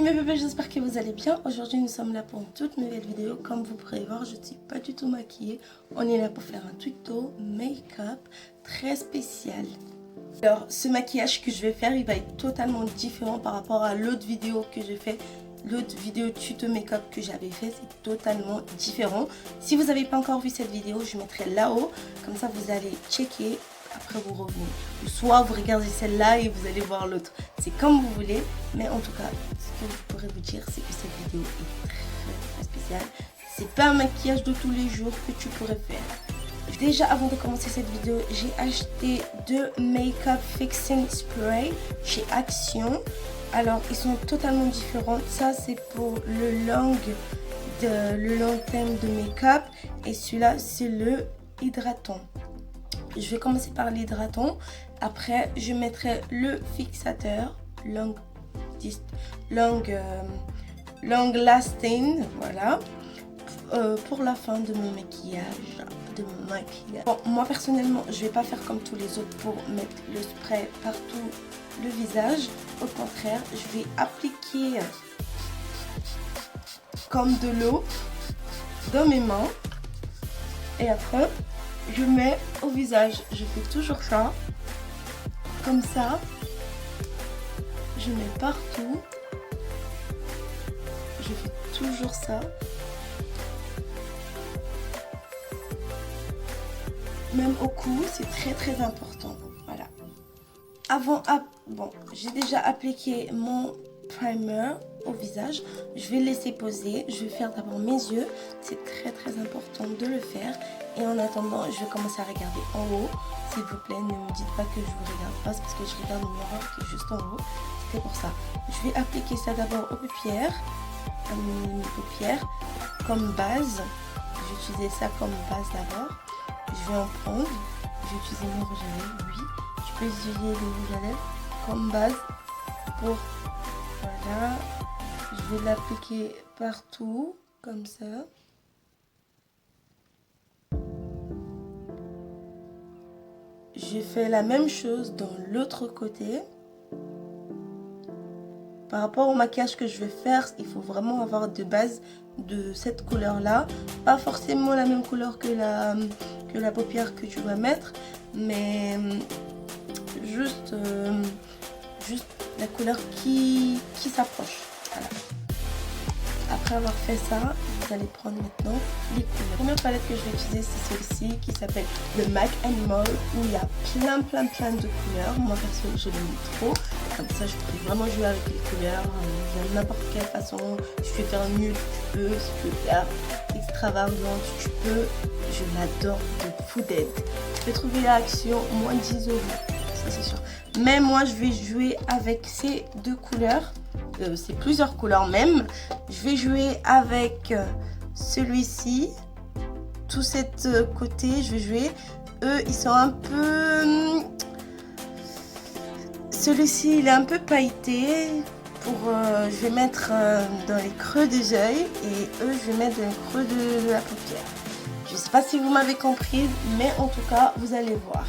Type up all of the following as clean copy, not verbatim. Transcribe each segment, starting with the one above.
mes bébés, j'espère que vous allez bien. Aujourd'hui nous sommes là pour une toute nouvelle vidéo. Comme vous pourrez voir, je ne suis pas du tout maquillée. On est là pour faire un tuto make-up très spécial. Alors ce maquillage que je vais faire, il va être totalement différent par rapport à l'autre vidéo que j'ai fait. L'autre vidéo tuto make-up que j'avais fait, c'est totalement différent. Si vous n'avez pas encore vu cette vidéo, je mettrai là-haut. Comme ça vous allez checker. Après vous revenez, ou soit vous regardez celle-là et vous allez voir l'autre, c'est comme vous voulez, mais en tout cas ce que je pourrais vous dire, c'est que cette vidéo est très spéciale. C'est pas un maquillage de tous les jours que tu pourrais faire. Déjà avant de commencer cette vidéo, j'ai acheté 2 make-up fixing spray chez Action. Alors ils sont totalement différents. Ça c'est pour le long thème de make-up et celui-là c'est le hydratant. Je vais commencer par l'hydratant. Après, je mettrai le fixateur long lasting, voilà, pour la fin de mon maquillage. Bon, moi personnellement, je vais pas faire comme tous les autres pour mettre le spray partout le visage. Au contraire, je vais appliquer comme de l'eau dans mes mains et après je mets au visage. Je fais toujours ça, comme ça. Je mets partout. Je fais toujours ça. Même au cou, c'est très important. Voilà. Bon, j'ai déjà appliqué mon primer au visage. Je vais le laisser poser. Je vais faire d'abord mes yeux. C'est très important de le faire. Et en attendant, je vais commencer à regarder en haut. S'il vous plaît, ne me dites pas que je vous regarde pas, c'est parce que je regarde le miroir qui est juste en haut. C'est pour ça. Je vais appliquer ça d'abord aux paupières, à mes paupières, comme base. Je vais utiliser ça comme base d'abord. Je vais en prendre. Je vais utiliser mon rouge à lèvres, oui. Je peux utiliser le rouge à lèvres comme base pour... Voilà. Je vais l'appliquer partout, comme ça. J'ai fait la même chose dans l'autre côté. Par rapport au maquillage que je vais faire, il faut vraiment avoir de base de cette couleur là. Pas forcément la même couleur que la paupière que tu vas mettre, mais juste la couleur qui s'approche. Voilà. Après avoir fait ça, vous allez prendre maintenant les couleurs. La première palette que je vais utiliser, c'est celle-ci qui s'appelle le MAC Animal, où il y a plein de couleurs. Moi perso, je l'aime trop. Comme ça, je peux vraiment jouer avec les couleurs de n'importe quelle façon. Si tu veux faire nul, tu peux. Si tu veux faire extravagante, tu peux. Je l'adore de fou d'aide. Tu peux trouver à Action moins 10 €. Ça, c'est sûr. Mais moi, je vais jouer avec ces 2 couleurs. C'est plusieurs couleurs même. Je vais jouer avec celui-ci. Tout cet côté, je vais jouer. Eux, ils sont un peu... Celui-ci, il est un peu pailleté. Je vais mettre dans les creux des yeux. Et eux, je vais mettre dans les creux de la paupière. Je ne sais pas si vous m'avez compris, mais en tout cas, vous allez voir.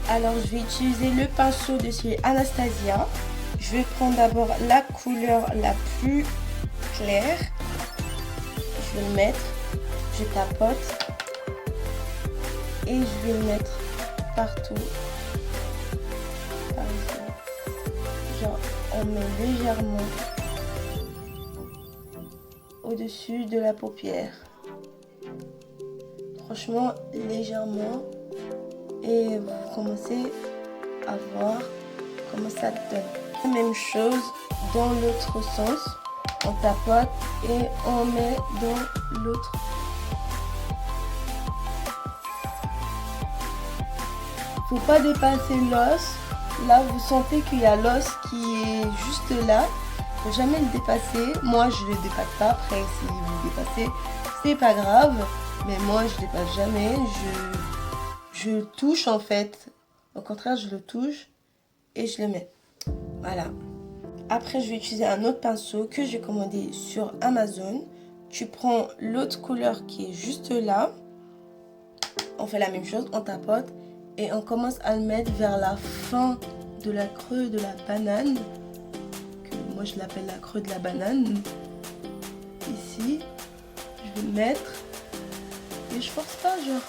Alors, je vais utiliser le pinceau de chez Anastasia. Je vais prendre d'abord la couleur la plus claire. Je vais le mettre. Je tapote. Et je vais le mettre partout. Par ici. Genre, on met légèrement au-dessus de la paupière. Franchement, légèrement. Et vous commencez à voir comment ça donne. La même chose dans l'autre sens. On tapote et on met dans l'autre. Faut pas dépasser l'os. Là, vous sentez qu'il y a l'os qui est juste là. Faut jamais le dépasser. Moi, je le dépasse pas. Après, si vous le dépassez, c'est pas grave. Mais moi, je dépasse jamais. Je le touche en fait. Au contraire, je le touche et je le mets. Voilà. Après, je vais utiliser un autre pinceau que j'ai commandé sur Amazon. Tu prends l'autre couleur qui est juste là. On fait la même chose, on tapote et on commence à le mettre vers la fin de la creux de la banane. Que moi je l'appelle la creux de la banane. Ici, je vais le mettre. Et je force pas, genre.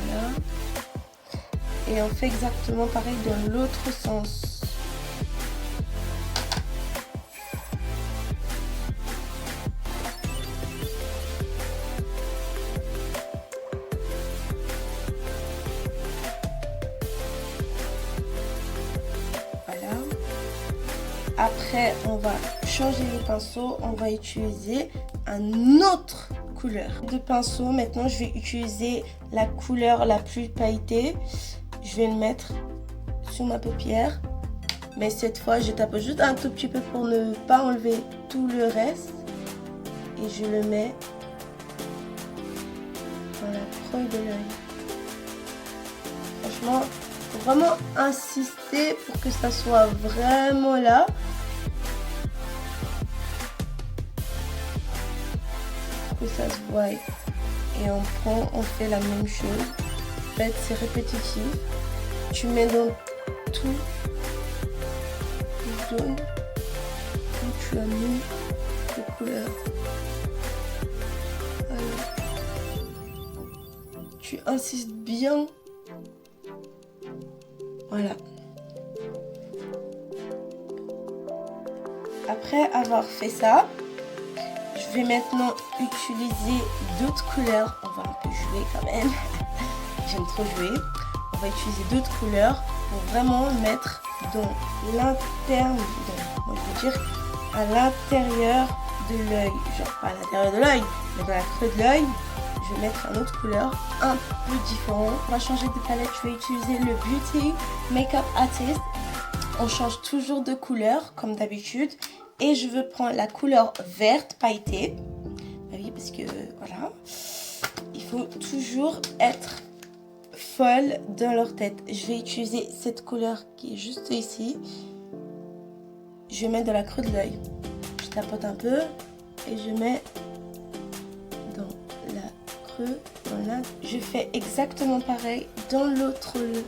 Voilà. Et on fait exactement pareil dans l'autre sens. Voilà. Après, on va changer les pinceaux. On va utiliser un autre couleur de pinceau. Maintenant, je vais utiliser la couleur la plus pailletée. Je vais le mettre sur ma paupière. Mais cette fois, je tape juste un tout petit peu pour ne pas enlever tout le reste. Et je le mets dans la creux de l'œil. Franchement, faut vraiment insister pour que ça soit vraiment là. Pour que ça se voie. Et on fait la même chose. En fait, c'est répétitif. Tu mets dans tout le jaune où tu as mis les couleurs. Voilà. Tu insistes bien. Voilà. Après avoir fait ça, je vais maintenant utiliser d'autres couleurs. On va un peu jouer quand même. J'aime trop jouer. On va utiliser d'autres couleurs pour vraiment mettre dans l'interne, moi je veux dire à l'intérieur de l'œil. Genre pas à l'intérieur de l'œil, mais dans la creux de l'œil. Je vais mettre une autre couleur un peu différente. On va changer de palette. Je vais utiliser le Beauty Makeup Artist. On change toujours de couleur comme d'habitude. Et je veux prendre la couleur verte pailletée. Oui, parce que voilà. Il faut toujours être folle dans leur tête. Je vais utiliser cette couleur qui est juste ici. Je vais mettre dans la creux de l'œil. Je tapote un peu et je mets dans la creux. Voilà. Je fais exactement pareil dans l'autre œil.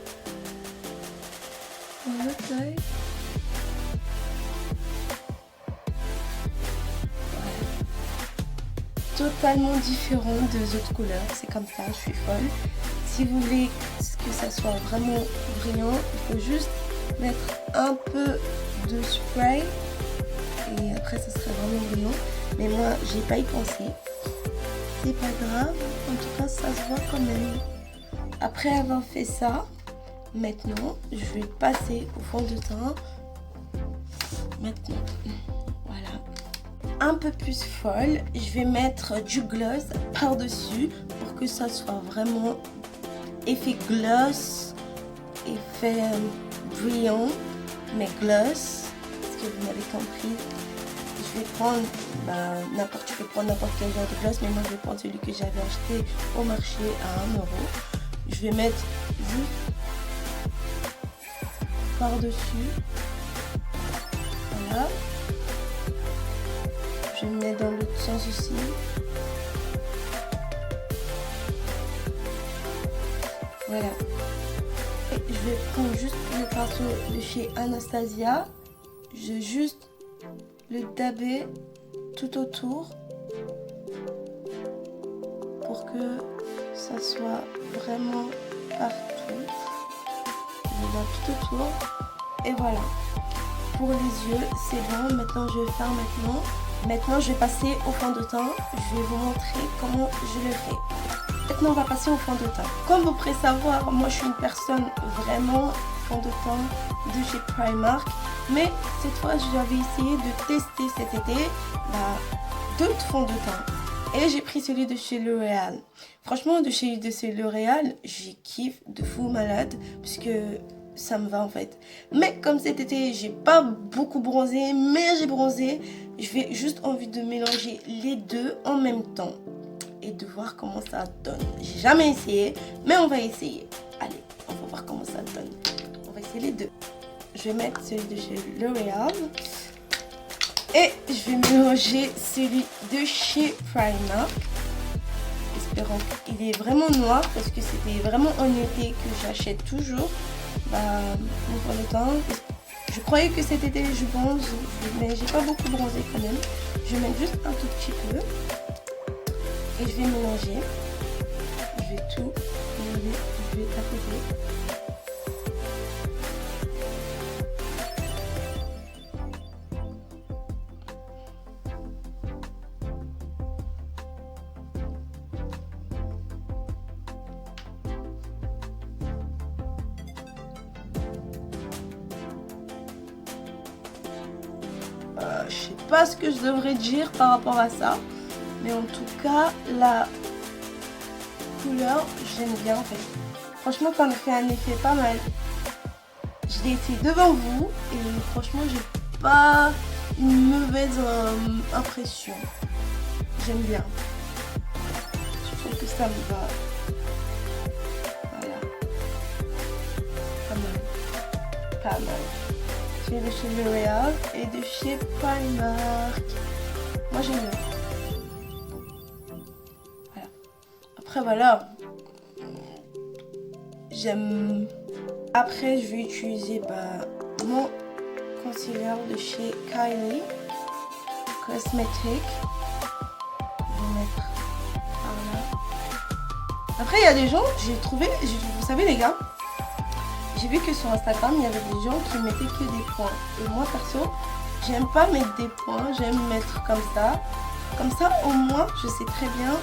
Totalement différent des autres couleurs, c'est comme ça, je suis folle. Si vous voulez que ça soit vraiment brillant, il faut juste mettre un peu de spray et après ça serait vraiment brillant. Mais moi j'ai pas y pensé, c'est pas grave, en tout cas ça se voit quand même. Après avoir fait ça, maintenant je vais passer au fond de teint. Maintenant, voilà. Un peu plus folle, je vais mettre du gloss par dessus pour que ça soit vraiment effet gloss, effet brillant, mais gloss, parce que vous m'avez compris. Je vais prendre tu peux prendre n'importe quel genre de gloss, mais moi je vais prendre celui que j'avais acheté au marché à 1 €. Je vais mettre juste par dessus, voilà. Je vais me mettre dans l'autre sens aussi. Voilà. Et je vais prendre juste le pinceau de chez Anastasia. Je vais juste le daber tout autour pour que ça soit vraiment partout. Je le dab tout autour. Et voilà. Pour les yeux, c'est bon. Maintenant, je vais faire maintenant. Maintenant, je vais passer au fond de teint. Je vais vous montrer comment je le fais. Maintenant, on va passer au fond de teint. Comme vous pourrez savoir, moi, je suis une personne vraiment fond de teint de chez Primark. Mais cette fois, j'avais essayé de tester cet été d'autres fonds de teint. Et j'ai pris celui de chez L'Oréal. Franchement, de chez L'Oréal, j'ai kiffe de fou malade. Puisque ça me va en fait. Mais comme cet été, j'ai pas beaucoup bronzé, mais j'ai bronzé. Je vais juste envie de mélanger les deux en même temps et de voir comment ça donne. J'ai jamais essayé, mais on va essayer. Allez, on va voir comment ça donne. On va essayer les deux. Je vais mettre celui de chez L'Oréal et je vais mélanger celui de chez Primark. Espérons qu'il est vraiment noir parce que c'était vraiment en été que j'achète toujours mon fond de teint. Je croyais que cet été je bronze, mais j'ai pas beaucoup bronzé quand même. Je vais mettre juste un tout petit peu. Et je vais mélanger. Je vais tout mélanger. Je vais tapoter. Je sais pas ce que je devrais dire par rapport à ça, mais en tout cas la couleur j'aime bien en fait. Franchement ça me fait un effet pas mal. Je l'ai essayé devant vous et franchement j'ai pas une mauvaise impression. J'aime bien. Je trouve que ça me va. Voilà. Pas mal. Pas mal. De chez L'Oréal et de chez Primark. Moi j'aime bien. Voilà. Après voilà. J'aime. Après je vais utiliser mon concealer de chez Kylie Cosmetics. Je vais mettre par là. Après il y a des gens, j'ai trouvé, vous savez les gars. J'ai vu que sur Instagram, il y avait des gens qui mettaient que des points. Et moi, perso, j'aime pas mettre des points. J'aime mettre comme ça. Comme ça, au moins, je sais très bien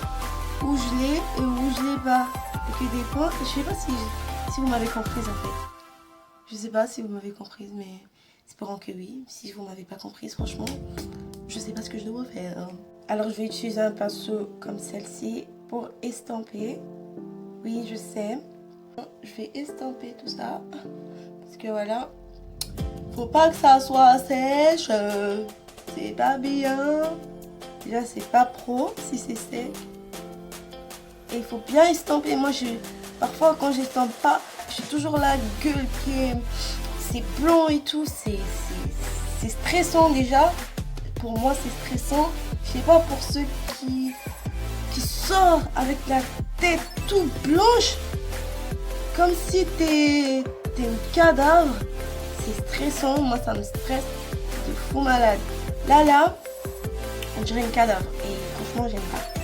où je l'ai et où je l'ai pas. Et que des points, je sais pas si vous m'avez comprise en fait. Je sais pas si vous m'avez comprise, mais espérons que oui. Si vous m'avez pas comprise, franchement, je sais pas ce que je dois faire. Alors, je vais utiliser un pinceau comme celle-ci pour estamper. Oui, je sais. Je vais estamper tout ça parce que voilà, faut pas que ça soit sèche, c'est pas bien. Déjà c'est pas pro si c'est sec et il faut bien estamper. Moi parfois quand j'estampe pas, j'ai toujours la gueule c'est blanc et tout, c'est stressant déjà. Pour moi c'est stressant. Je sais pas pour ceux qui sortent avec la tête toute blanche. Comme si t'es un cadavre, c'est stressant, moi ça me stresse de fou malade. Là, on dirait un cadavre et franchement j'aime pas.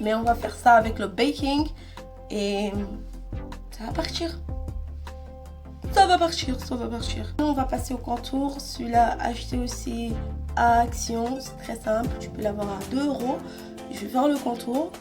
Mais on va faire ça avec le baking et ça va partir. Ça va partir. On va passer au contour. Celui-là, acheté aussi à Action, c'est très simple, tu peux l'avoir à 2 €. Je vais faire le contour.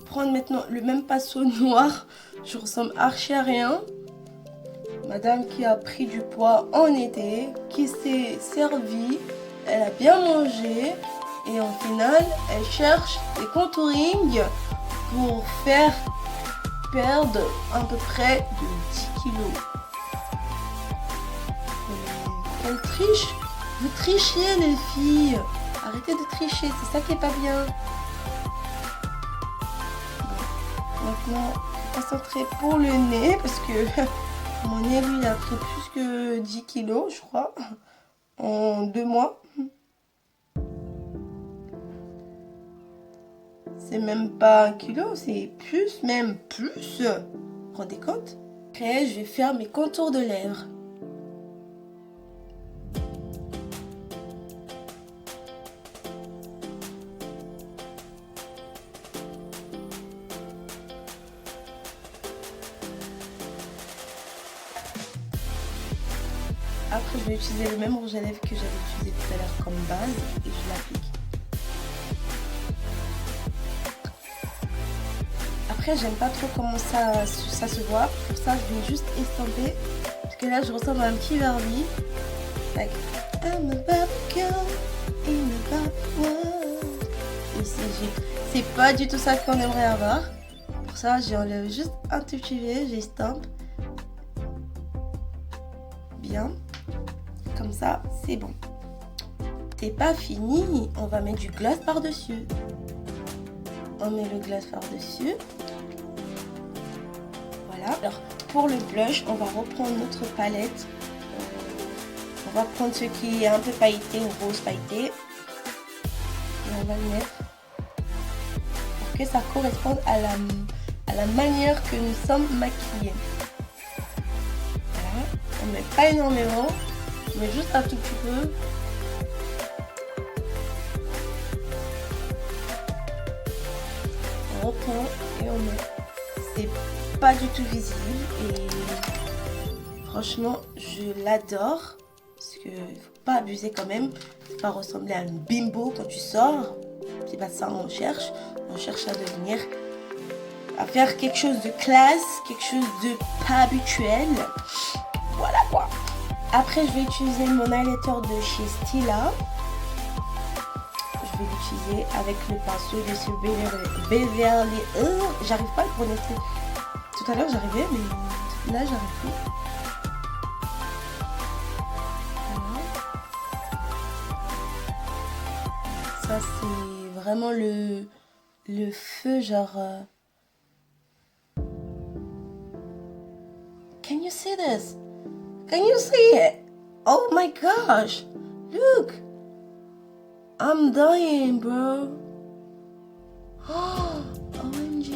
Prendre maintenant le même pinceau noir, je ressemble archi à rien. Madame qui a pris du poids en été, qui s'est servie, elle a bien mangé et en final elle cherche des contouring pour faire perdre à peu près de 10 kilos. Elle triche, vous trichez les filles, arrêtez de tricher, c'est ça qui est pas bien. Maintenant, concentrer pour le nez parce que mon nez lui il a pris plus que 10 kilos je crois en 2 mois. C'est même pas 1 kilo, c'est plus, même plus. Vous vous rendez compte? Après, je vais faire mes contours de lèvres. Après, je vais utiliser le même rouge à lèvres que j'avais utilisé tout à l'heure comme base et je l'applique. Après, j'aime pas trop comment ça se voit. Pour ça, je vais juste estomper. Parce que là, je ressemble à un petit Barbie. Like, I'm a Barbie girl in a Barbie world. Et c'est pas du tout ça qu'on aimerait avoir. Pour ça, j'enlève juste un tout petit peu, j'estompe. Bien. Comme ça, c'est bon. C'est pas fini, on va mettre du gloss par-dessus. On met le gloss par-dessus. Voilà. Alors, pour le blush, on va reprendre notre palette. On va prendre ce qui est un peu pailleté ou rose pailleté. Et on va le mettre pour que ça corresponde à la manière que nous sommes maquillés. Voilà. On ne met pas énormément, on met juste un tout petit peu. On reprend et on met. C'est pas du tout visible et franchement, je l'adore. Parce qu'il ne faut pas abuser quand même. Il ne faut pas ressembler à une bimbo quand tu sors. C'est pas ça on cherche. On cherche à devenir, à faire quelque chose de classe, quelque chose de pas habituel. Voilà quoi. Après, je vais utiliser mon highlighter de chez Stila. Je vais l'utiliser avec le pinceau de ce Beverly. J'arrive pas à le prononcer. Tout à l'heure, j'arrivais, mais là, j'arrive plus. Ça c'est vraiment le feu genre Can you see this? Can you see it? Oh my gosh, look, I'm dying, bro. Oh, OMG,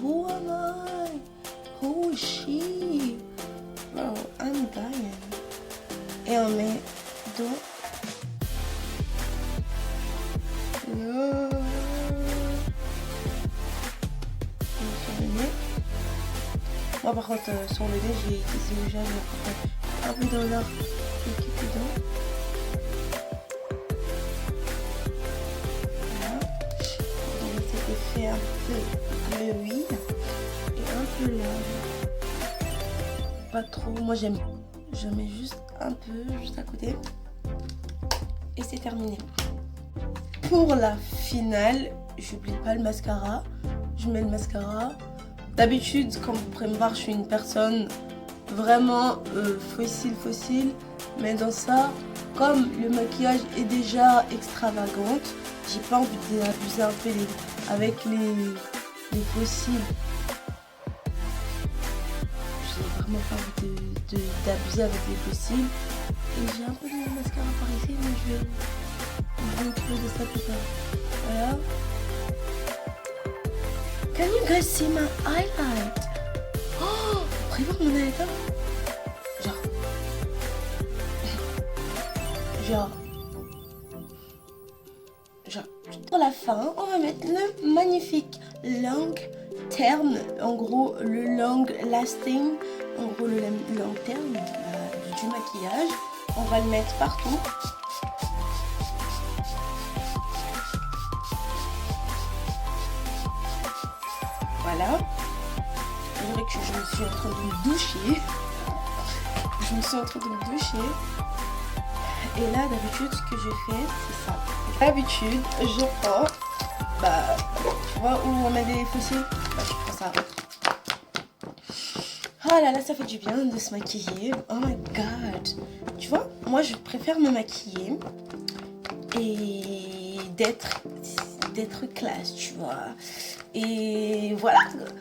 who am I, who is she, bro? I'm dying. Et on met donc moi par contre sur le nez j'ai utilisé le gel un peu dans l'or et qui dedans. Voilà. Donc cet effet un peu glowy et un peu large. Pas trop, moi j'aime. Je mets juste un peu, juste à côté. Et c'est terminé. Pour la finale, j'oublie pas le mascara. Je mets le mascara. D'habitude, comme vous pourrez me voir, je suis une personne vraiment fossile. Mais dans ça, comme le maquillage est déjà extravagant, j'ai pas envie d'abuser un peu avec les fossiles. J'ai vraiment pas envie d'abuser avec les fossiles. Et j'ai un peu de mascara par ici, mais je vais m'occuper de ça plus tard. Voilà. Can you guys see my highlight? Oh, vous pourrez voir mon highlighter? Genre. Pour la fin, on va mettre le magnifique long terme. En gros, le long lasting. En gros, le long terme du maquillage. On va le mettre partout. Voilà. Je dirais que je me suis en train de me doucher. Et là, d'habitude, ce que je fais, c'est ça. D'habitude, je prends, tu vois où on met des fossiles, je prends ça. Oh là là, ça fait du bien de se maquiller. Oh my god. Tu vois, moi, je préfère me maquiller et d'être classe, tu vois. Et voilà,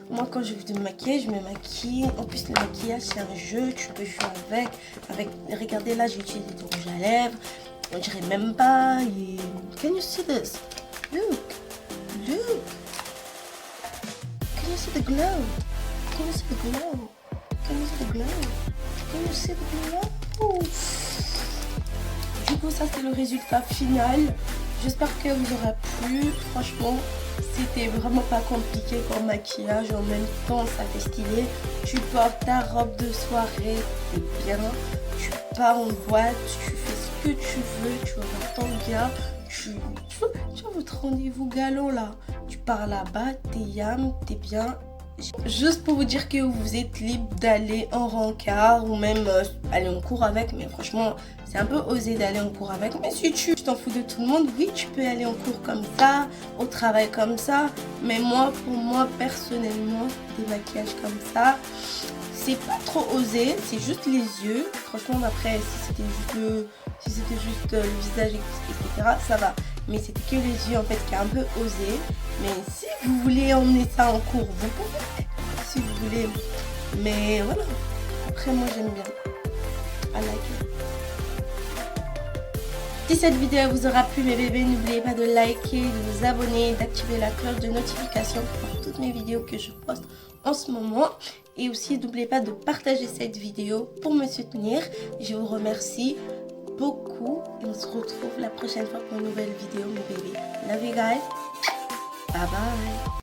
moi quand je veux me maquiller, je me maquille. En plus le maquillage c'est un jeu, tu peux jouer avec regardez là, j'ai utilisé du rouge à lèvres. On dirait même pas. Et... Can you see this? Look. Can you see the glow? Can you see the glow? Can you see the glow? Can you see the glow? Du coup ça c'est le résultat final. J'espère que vous aura plu. Franchement, c'était vraiment pas compliqué comme maquillage. En même temps, ça fait stylé. Tu portes ta robe de soirée, c'est bien. Tu pars en boîte, tu fais ce que tu veux. Tu vas voir ton gars. Tu as votre rendez-vous galant là. Tu pars là-bas, t'es yam, t'es bien. Juste pour vous dire que vous êtes libre d'aller en rencard ou même aller en cours avec. Mais franchement, c'est un peu osé d'aller en cours avec. Mais si tu t'en fous de tout le monde, oui, tu peux aller en cours comme ça, au travail comme ça. Mais moi, pour moi, personnellement, des maquillages comme ça, c'est pas trop osé. C'est juste les yeux. Franchement, après, si c'était juste le visage, etc., ça va. Mais c'était que les yeux, en fait, qui est un peu osé. Mais si vous voulez emmener ça en cours, vous pouvez, si vous voulez. Mais voilà. Après, moi, j'aime bien. I like it. Si cette vidéo vous aura plu, mes bébés, n'oubliez pas de liker, de vous abonner, d'activer la cloche de notification pour toutes mes vidéos que je poste en ce moment. Et aussi, n'oubliez pas de partager cette vidéo pour me soutenir. Je vous remercie beaucoup et on se retrouve la prochaine fois pour une nouvelle vidéo, mes bébés. Love you guys. Bye bye.